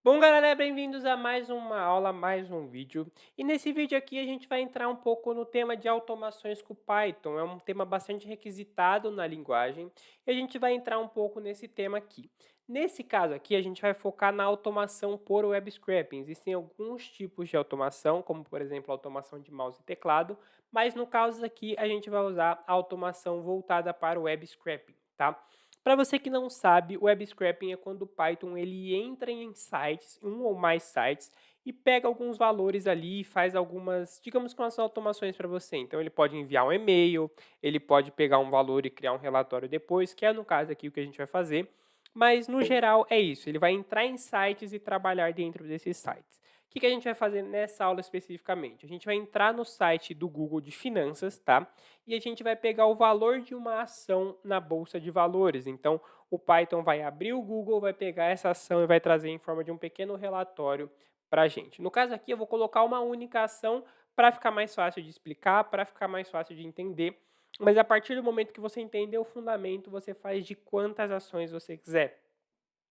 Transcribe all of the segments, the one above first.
Bom, galera, bem-vindos a mais uma aula, mais um vídeo. E nesse vídeo aqui a gente vai entrar um pouco no tema de automações com Python. É um tema bastante requisitado na linguagem e a gente vai entrar um pouco nesse tema aqui. Nesse caso aqui, a gente vai focar na automação por web scraping. Existem alguns tipos de automação, como por exemplo a automação de mouse e teclado, mas no caso aqui a gente vai usar a automação voltada para o web scraping, tá? Para você que não sabe, o web scraping é quando o Python ele entra em sites, um ou mais sites, e pega alguns valores ali e faz algumas, digamos que umas automações para você. Então ele pode enviar um e-mail, ele pode pegar um valor e criar um relatório depois, que é no caso aqui o que a gente vai fazer. Mas no geral é isso, ele vai entrar em sites e trabalhar dentro desses sites. O que a gente vai fazer nessa aula especificamente? A gente vai entrar no site do Google de finanças, tá? E a gente vai pegar o valor de uma ação na bolsa de valores. Então, o Python vai abrir o Google, vai pegar essa ação e vai trazer em forma de um pequeno relatório para a gente. No caso aqui, eu vou colocar uma única ação para ficar mais fácil de explicar, para ficar mais fácil de entender. Mas a partir do momento que você entender o fundamento, você faz de quantas ações você quiser.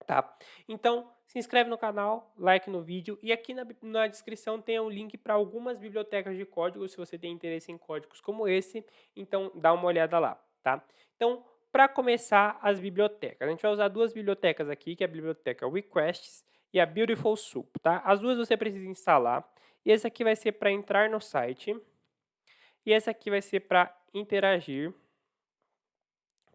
Tá? Então, se inscreve no canal, like no vídeo e aqui na descrição tem um link para algumas bibliotecas de código, se você tem interesse em códigos como esse, então dá uma olhada lá, tá? Então, para começar as bibliotecas, a gente vai usar duas bibliotecas aqui, que é a biblioteca Requests e a Beautiful Soup, tá? As duas você precisa instalar, e esse aqui vai ser para entrar no site, e esse aqui vai ser para interagir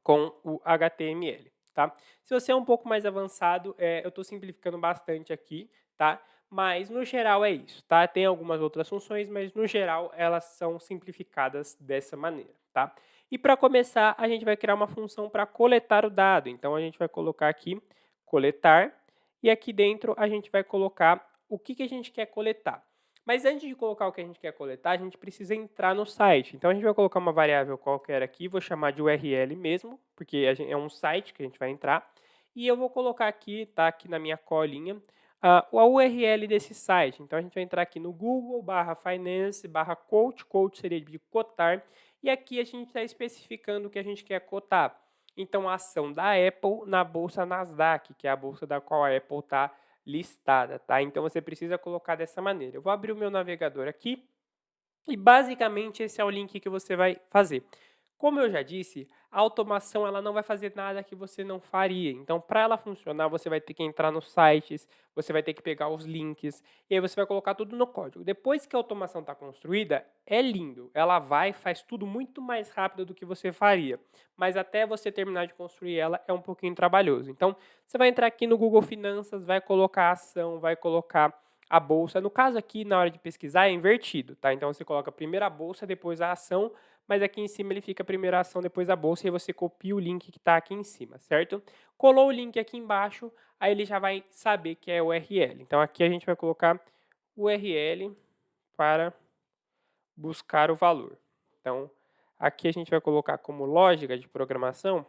com o HTML, tá? Se você é um pouco mais avançado, eu estou simplificando bastante aqui, tá? Mas no geral é isso, tá? Tem algumas outras funções, mas no geral elas são simplificadas dessa maneira, tá? E para começar, a gente vai criar uma função para coletar o dado. Então a gente vai colocar aqui coletar e aqui dentro a gente vai colocar o que a gente quer coletar. Mas antes de colocar o que a gente quer coletar, a gente precisa entrar no site. Então a gente vai colocar uma variável qualquer aqui, vou chamar de URL mesmo, porque é um site que a gente vai entrar. E eu vou colocar aqui, tá aqui na minha colinha, a URL desse site. Então a gente vai entrar aqui no Google /finance /quote, quote seria de cotar, e aqui a gente está especificando o que a gente quer cotar. Então a ação da Apple na bolsa Nasdaq, que é a bolsa da qual a Apple está listada, tá? Então você precisa colocar dessa maneira. Eu vou abrir o meu navegador aqui e basicamente esse é o link que você vai fazer. Como eu já disse, a automação ela não vai fazer nada que você não faria. Então, para ela funcionar, você vai ter que entrar nos sites, você vai ter que pegar os links, e aí você vai colocar tudo no código. Depois que a automação está construída, é lindo. Ela vai, faz tudo muito mais rápido do que você faria. Mas até você terminar de construir ela, é um pouquinho trabalhoso. Então, você vai entrar aqui no Google Finanças, vai colocar a ação, vai colocar a bolsa. No caso aqui, na hora de pesquisar, é invertido, tá? Então, você coloca primeiro a bolsa, depois a ação, mas aqui em cima ele fica a primeira ação, depois a bolsa, e aí você copia o link que está aqui em cima, certo? Colou o link aqui embaixo, aí ele já vai saber que é URL. Então, aqui a gente vai colocar URL para buscar o valor. Então, aqui a gente vai colocar como lógica de programação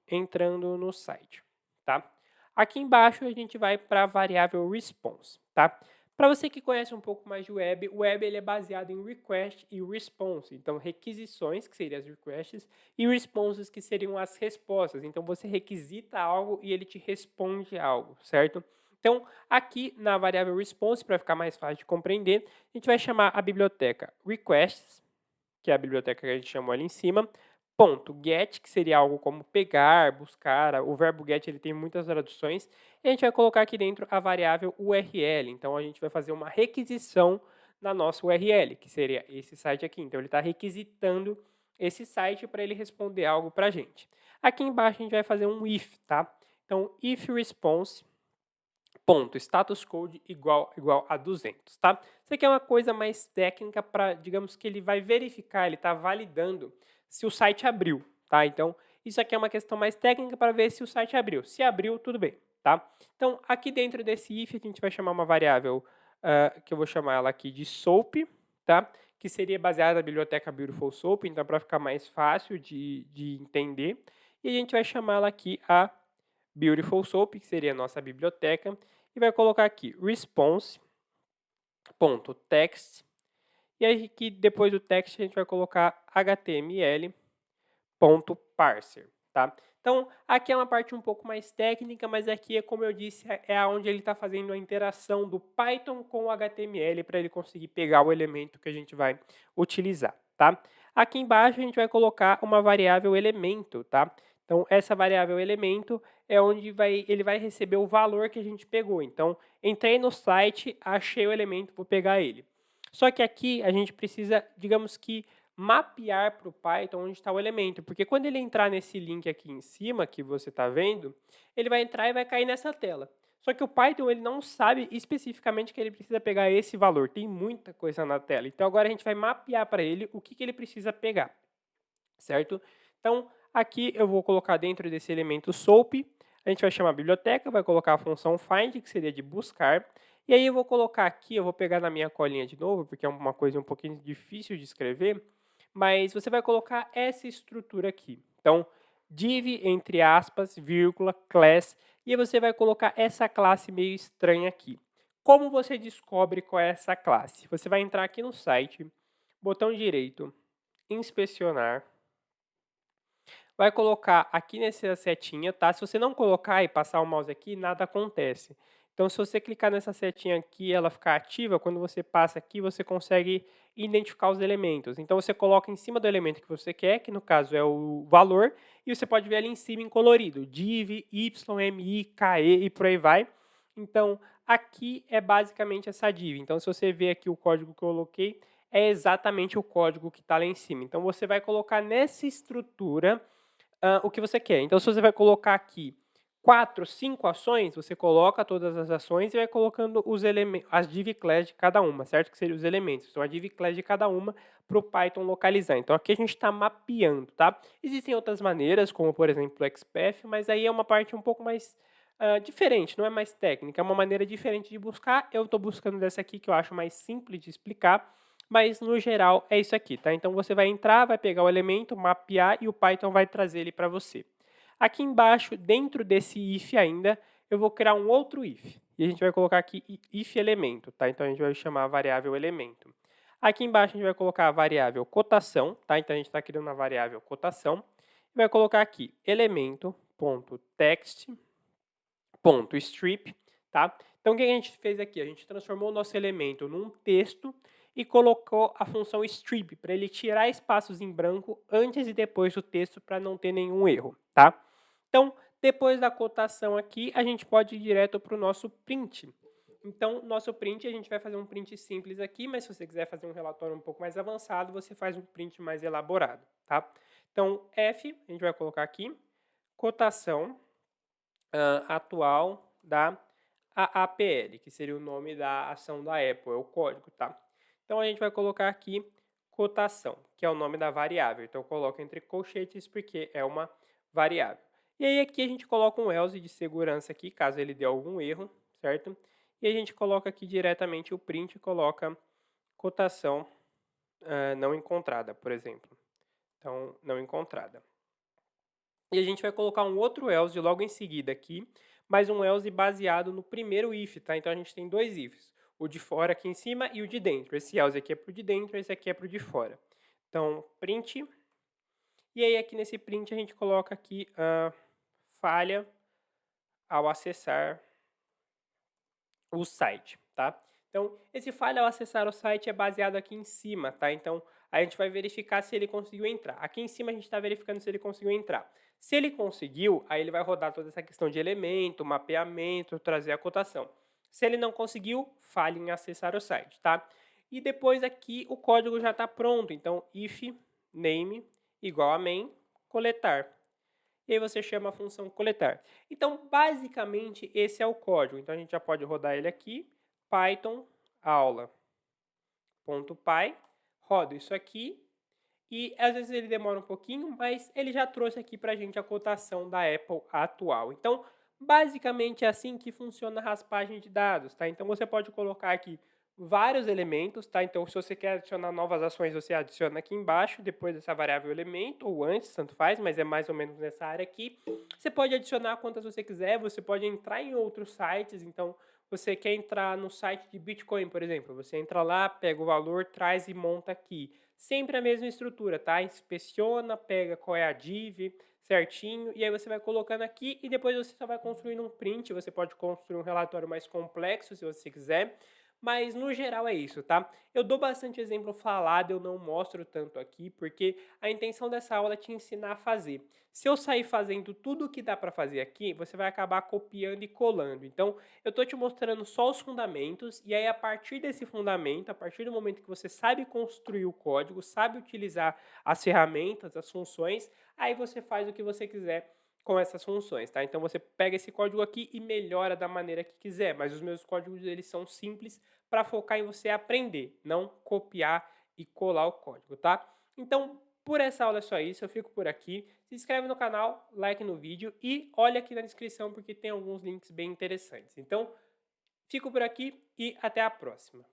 entrando no site, tá? Aqui embaixo a gente vai para a variável response, tá? Para você que conhece um pouco mais de web, o web ele é baseado em request e response. Então, requisições, que seriam as requests, e responses, que seriam as respostas. Então, você requisita algo e ele te responde algo, certo? Então, aqui na variável response, para ficar mais fácil de compreender, a gente vai chamar a biblioteca requests, que é a biblioteca que a gente chamou ali em cima, ponto get, que seria algo como pegar, buscar. O verbo get ele tem muitas traduções. E a gente vai colocar aqui dentro a variável URL. Então, a gente vai fazer uma requisição na nossa URL, que seria esse site aqui. Então, ele está requisitando esse site para ele responder algo para a gente. Aqui embaixo, a gente vai fazer um if, tá? Então, if response ponto, status code igual a 200, tá? Isso aqui é uma coisa mais técnica para, digamos que ele vai verificar, ele está validando se o site abriu, tá? Então, isso aqui é uma questão mais técnica para ver se o site abriu. Se abriu, tudo bem, tá? Então, aqui dentro desse if, a gente vai chamar uma variável, que eu vou chamar ela aqui de soap, tá? Que seria baseada na biblioteca Beautiful Soap, então para ficar mais fácil de entender. E a gente vai chamar ela aqui a Beautiful Soap, que seria a nossa biblioteca, e vai colocar aqui response.text, e aí aqui depois do text a gente vai colocar html.parser, tá? Então, aqui é uma parte um pouco mais técnica, mas aqui é como eu disse, é onde ele está fazendo a interação do Python com o HTML para ele conseguir pegar o elemento que a gente vai utilizar, tá? Aqui embaixo a gente vai colocar uma variável elemento, tá? Então, essa variável elemento é onde ele vai receber o valor que a gente pegou. Então, entrei no site, achei o elemento, vou pegar ele. Só que aqui a gente precisa, digamos que, mapear para o Python onde está o elemento, porque quando ele entrar nesse link aqui em cima, que você está vendo, ele vai entrar e vai cair nessa tela. Só que o Python ele não sabe especificamente que ele precisa pegar esse valor, tem muita coisa na tela. Então agora a gente vai mapear para ele o que ele precisa pegar, certo? Então aqui eu vou colocar dentro desse elemento SOAP, a gente vai chamar a biblioteca, vai colocar a função find, que seria de buscar, e aí eu vou colocar aqui, eu vou pegar na minha colinha de novo, porque é uma coisa um pouquinho difícil de escrever, mas você vai colocar essa estrutura aqui. Então, div, entre aspas, vírgula, class, e aí você vai colocar essa classe meio estranha aqui. Como você descobre qual é essa classe? Você vai entrar aqui no site, botão direito, inspecionar, vai colocar aqui nessa setinha, tá? Se você não colocar e passar o mouse aqui, nada acontece. Então, se você clicar nessa setinha aqui e ela ficar ativa, quando você passa aqui, você consegue identificar os elementos. Então, você coloca em cima do elemento que você quer, que no caso é o valor, e você pode ver ali em cima em colorido, div, y, mi, ke e por aí vai. Então, aqui é basicamente essa div. Então, se você ver aqui o código que eu coloquei, é exatamente o código que está lá em cima. Então, você vai colocar nessa estrutura o que você quer. Então, se você vai colocar aqui 4, 5 ações, você coloca todas as ações e vai colocando os elementos, as div class de cada uma, certo? Que seriam os elementos. Então, a div class de cada uma para o Python localizar. Então, aqui a gente está mapeando, tá? Existem outras maneiras, como, por exemplo, o XPath, mas aí é uma parte um pouco mais diferente, não é mais técnica. É uma maneira diferente de buscar. Eu estou buscando dessa aqui, que eu acho mais simples de explicar, mas no geral é isso aqui, tá? Então você vai entrar, vai pegar o elemento, mapear e o Python vai trazer ele para você. Aqui embaixo, dentro desse if ainda, eu vou criar um outro if. E a gente vai colocar aqui if elemento, tá? Então a gente vai chamar a variável elemento. Aqui embaixo a gente vai colocar a variável cotação, tá? Então a gente está criando uma variável cotação. E vai colocar aqui elemento.text.strip, tá? Então o que a gente fez aqui? A gente transformou o nosso elemento num texto e colocou a função strip para ele tirar espaços em branco antes e depois do texto para não ter nenhum erro, tá? Então, depois da cotação aqui, a gente pode ir direto para o nosso print. Então, nosso print, a gente vai fazer um print simples aqui, mas se você quiser fazer um relatório um pouco mais avançado, você faz um print mais elaborado, tá? Então, F, a gente vai colocar aqui, cotação atual da AAPL, que seria o nome da ação da Apple, é o código, tá? Então, a gente vai colocar aqui cotação, que é o nome da variável. Então, eu coloco entre colchetes porque é uma variável. E aí, aqui a gente coloca um else de segurança aqui, caso ele dê algum erro, certo? E a gente coloca aqui diretamente o print e coloca cotação não encontrada, por exemplo. Então, não encontrada. E a gente vai colocar um outro else logo em seguida aqui, mas um else baseado no primeiro if, tá? Então, a gente tem dois ifs, o de fora aqui em cima e o de dentro. Esse else aqui é para o de dentro, esse aqui é para o de fora. Então, print. E aí, aqui nesse print, a gente coloca aqui falha ao acessar o site, tá? Então, esse falha ao acessar o site é baseado aqui em cima, tá? Então, a gente vai verificar se ele conseguiu entrar. Aqui em cima a gente está verificando se ele conseguiu entrar. Se ele conseguiu, aí ele vai rodar toda essa questão de elemento, mapeamento, trazer a cotação. Se ele não conseguiu, falha em acessar o site, tá? E depois aqui o código já está pronto. Então, if name igual a main, coletar. E aí você chama a função coletar. Então, basicamente, esse é o código. Então, a gente já pode rodar ele aqui, Python aula.py, roda isso aqui, e às vezes ele demora um pouquinho, mas ele já trouxe aqui para a gente a cotação da Apple atual. Então, basicamente é assim que funciona a raspagem de dados, tá? Então, você pode colocar aqui vários elementos, tá? Então, se você quer adicionar novas ações, você adiciona aqui embaixo, depois dessa variável elemento, ou antes, tanto faz, mas é mais ou menos nessa área aqui. Você pode adicionar quantas você quiser, você pode entrar em outros sites, então, você quer entrar no site de Bitcoin, por exemplo, você entra lá, pega o valor, traz e monta aqui. Sempre a mesma estrutura, tá? Inspeciona, pega qual é a div, certinho, e aí você vai colocando aqui e depois você só vai construindo um print, você pode construir um relatório mais complexo se você quiser, mas no geral é isso, tá? Eu dou bastante exemplo falado, eu não mostro tanto aqui, porque a intenção dessa aula é te ensinar a fazer. Se eu sair fazendo tudo o que dá para fazer aqui, você vai acabar copiando e colando. Então, eu tô te mostrando só os fundamentos, e aí a partir desse fundamento, a partir do momento que você sabe construir o código, sabe utilizar as ferramentas, as funções, aí você faz o que você quiser com essas funções, tá? Então você pega esse código aqui e melhora da maneira que quiser, mas os meus códigos eles são simples para focar em você aprender, não copiar e colar o código, tá? Então, por essa aula é só isso, eu fico por aqui. Se inscreve no canal, like no vídeo e olha aqui na descrição porque tem alguns links bem interessantes. Então, fico por aqui e até a próxima.